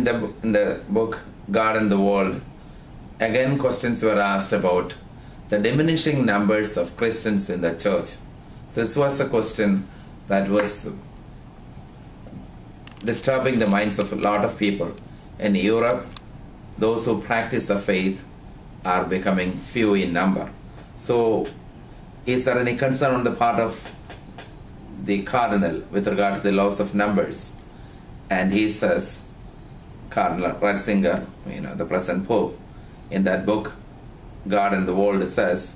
in the book God and the World, again questions were asked about the diminishing numbers of Christians in the church. So this was a question that was disturbing the minds of a lot of people. In Europe, those who practice the faith are becoming few in number. So is there any concern on the part of the cardinal with regard to the loss of numbers? And he says, Cardinal Ratzinger, the present Pope, in that book, God and the World, says,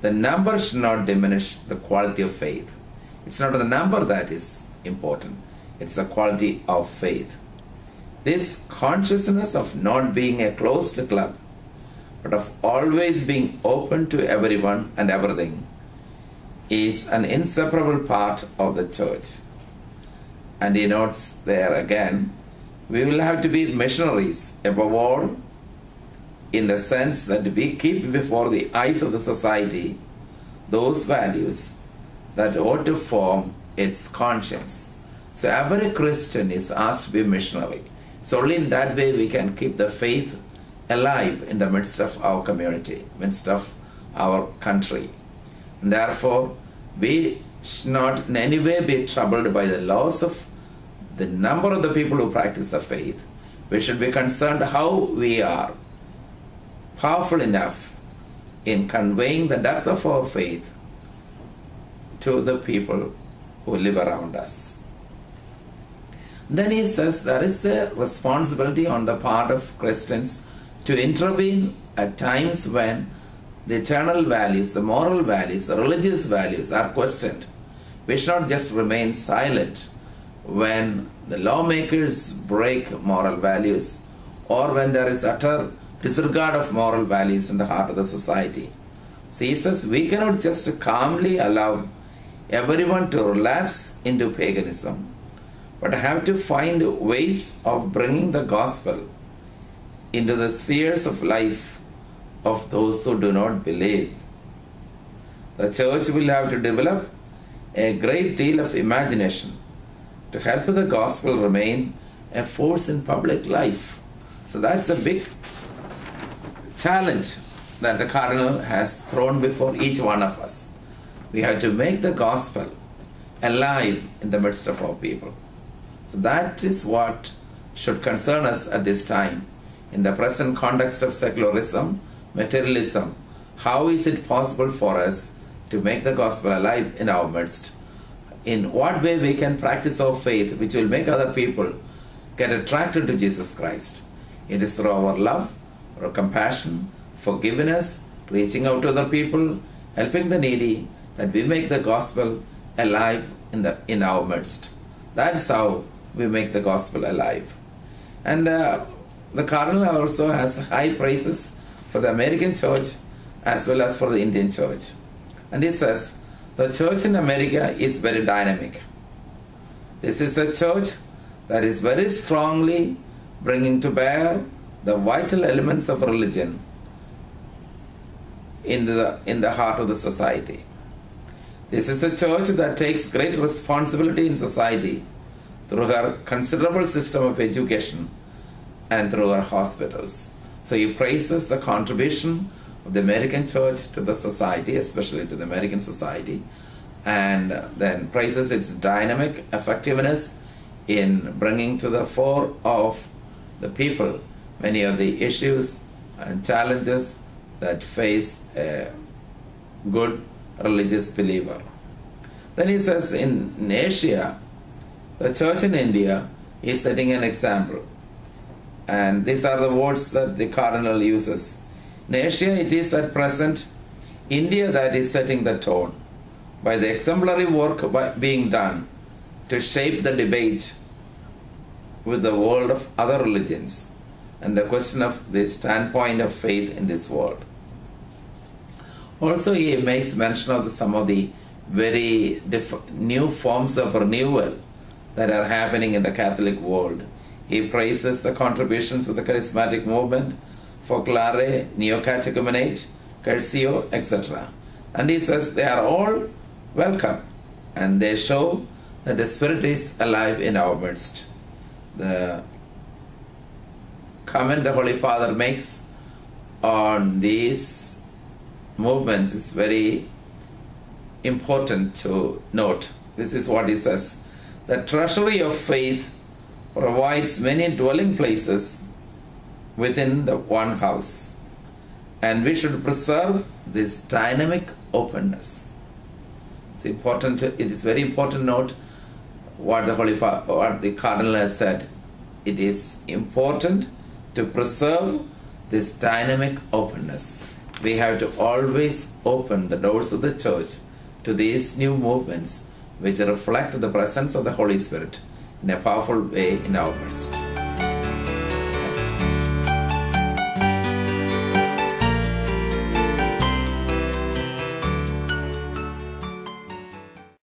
the number should not diminish the quality of faith. It's not the number that is important, it's the quality of faith. This consciousness of not being a closed club, but of always being open to everyone and everything, is an inseparable part of the church. And he notes there again, we will have to be missionaries above all, in the sense that we keep before the eyes of the society those values that ought to form its conscience. So every Christian is asked to be a missionary. It's only in that way we can keep the faith alive in the midst of our community, midst of our country. And therefore, we should not in any way be troubled by the loss of the number of the people who practice the faith. We should be concerned how we are powerful enough in conveying the depth of our faith to the people who live around us. Then he says there is a responsibility on the part of Christians to intervene at times when the eternal values, the moral values, the religious values are questioned. We should not just remain silent when the lawmakers break moral values or when there is utter disregard of moral values in the heart of the society. So he says we cannot just calmly allow everyone to relapse into paganism, but have to find ways of bringing the gospel into the spheres of life of those who do not believe. The church will have to develop a great deal of imagination to help the gospel remain a force in public life. So that's a big challenge that the Cardinal has thrown before each one of us. We have to make the gospel alive in the midst of our people. So that is what should concern us at this time. In the present context of secularism, materialism, how is it possible for us to make the gospel alive in our midst? In what way we can practice our faith which will make other people get attracted to Jesus Christ? It is through our love, our compassion, forgiveness, reaching out to other people, helping the needy, that we make the gospel alive in our midst. That's how we make the gospel alive. And the Cardinal also has high praises for the American church as well as for the Indian church. And he says, the church in America is very dynamic. This is a church that is very strongly bringing to bear the vital elements of religion in the heart of the society. This is a church that takes great responsibility in society through her considerable system of education and through her hospitals. So he praises the contribution of the American church to the society, especially to the American society, and then praises its dynamic effectiveness in bringing to the fore of the people many of the issues and challenges that face a good religious believer. Then he says in Asia, the church in India is setting an example. And these are the words that the Cardinal uses. In Asia, it is at present India that is setting the tone by the exemplary work being done to shape the debate with the world of other religions and the question of the standpoint of faith in this world. Also, he makes mention of some of the very new forms of renewal that are happening in the Catholic world. He praises the contributions of the charismatic movement, Folklore, Neo-Catechumenate, Curcio, etc. And he says they are all welcome and they show that the Spirit is alive in our midst. The comment the Holy Father makes on these movements is very important to note. This is what he says. The treasury of faith provides many dwelling places within the one house, and we should preserve this dynamic openness. It's important. It is very important to note what the Cardinal has said. It is important to preserve this dynamic openness. We have to always open the doors of the Church to these new movements which reflect the presence of the Holy Spirit in a powerful way in our midst.